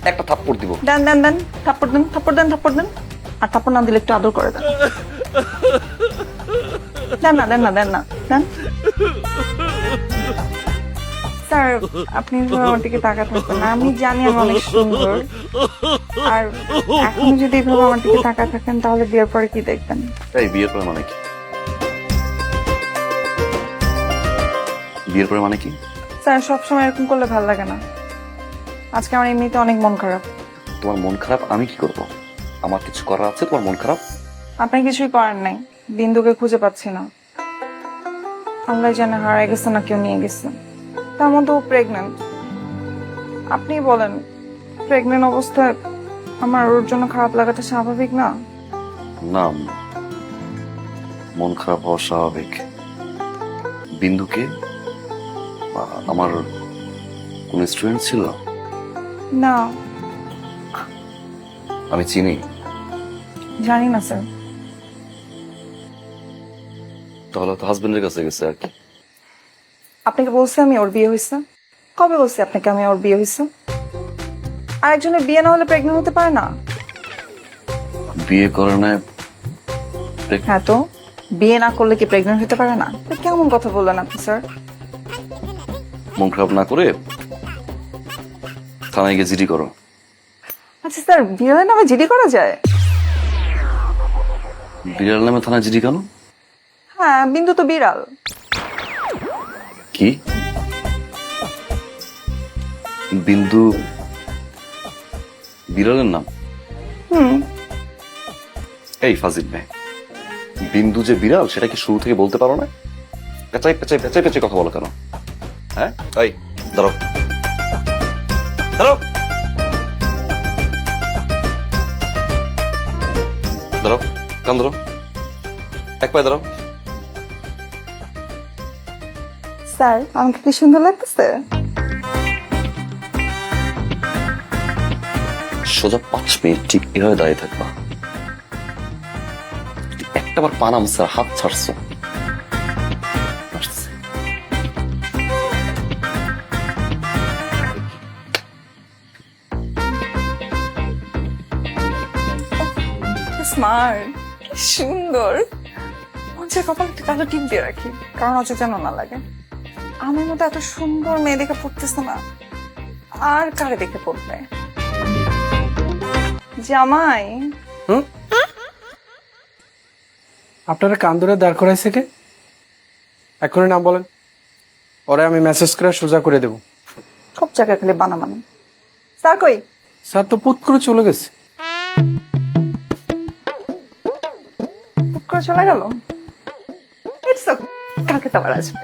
একটা থাপ্পড় দিব। দেন দেন দেন, থাপ্পড় দেন, থাপ্পড় দেন, থাপ্পড় দেন। আর থাপ্পড় না দিলে একটু আদর করে দেন। দেন না, দেন না, দেন না, দেন। স্যার, আপনি আমার দিকে তাকাতে থাকবেন না। আমি জানি আমি অনেক সুন্দর। আর এখন যদি এভাবে আমার দিকে তাকাতে থাকেন তাহলে বিয়ের পরে কি দেখবেন? এই বিয়ের পরে মানে কি? বিয়ের পরে মানে কি? স্যার, সবসময় এরকম করলে ভালো লাগে না। আজকে আমার এমনিতে অনেক মন খারাপ। তোমার মন খারাপ আমি কি করব? আমার কিছু করার আছে তোমার মন খারাপ? আপনি কিছুই করেন নাই। বিন্দুকে খুঁজে পাচ্ছি না। আল্লাহ জানে হারাই গেছে না কেউ নিয়ে গেছে। তার মধ্যে ও প্রেগনেন্ট। আপনি বলেন, প্রেগনেন্ট অবস্থায় আমার ওর জন্য খারাপ লাগাটা স্বাভাবিক না? না, মন খারাপ হওয়া স্বাভাবিক। বিন্দুকে আমার কোন স্টুডেন্ট ছিল? না, আমি চিনি। জানি না স্যার। তাহলে তো হাজবেন্ডের কাছে গেছে আর কি। আপনাকে বলছি আমি ওর বিয়ে হয়েছে? কবে বলছি আপনাকে আমি ওর বিয়ে হয়েছে? আর একজনের বিয়ে না হলে প্রেগনেন্ট হতে পারে না? বিয়ে করে না? হ্যাঁ, তো বিয়ে না করলে কি প্রেগনেন্ট হতে পারে না? তো কেমন কথা বললেন আপনি স্যার? মন খারাপ না করে থানায় গিয়ে জিডি করো। আচ্ছা স্যার, বিড়ালের নামে জিডি করা যায়? বিড়াল নামে থানায় জিডি কেন? হ্যাঁ, বিন্দু তো বিড়াল। কি? বিন্দু বিড়ালের নাম? হুম। এই ফাজিল মেয়ে, বিন্দু যে বিড়াল সেটা কি শুরু থেকে বলতে পারো না? পেঁচাই পেঁচাই পেঁচাই পেঁচাই কথা বলো কেন? হ্যাঁ, এই দাঁড়াও, দাঁড়াও, দাঁড়াও, কান ধরো, এক পায়ে দাঁড়াও। স্যার, আমাকে কি সুন্দর লাগতেছে? সোজা 5 মিনিট ঠিক এভাবে দাঁড়িয়ে থাকবা। একটাবার পানাম স্যার, হাত ছাড়ছো। আসতেছে। স্মার্ট, কি সুন্দর। মঞ্চে কপাল একটু কালো টিপ দিয়ে রাখি, কারণ অচেতন যেন না লাগে। আমার মতো এত সুন্দর মেয়ে দেখে পড়তেছে না, আর কারে দেখে পড়বে? জামাই। আপনারা কান ধরে দাঁড় করাইছে কে? এখনই নাম বলেন, ওরে আমি মেসেজ করে সোজা করে দেব। সব জায়গায় খালি বানাবানি। স্যার কই? স্যার তো পুত করে চলে গেছে। হুট করে চলে গেল? ইটস ওকে, কালকে তো আবার আসবে।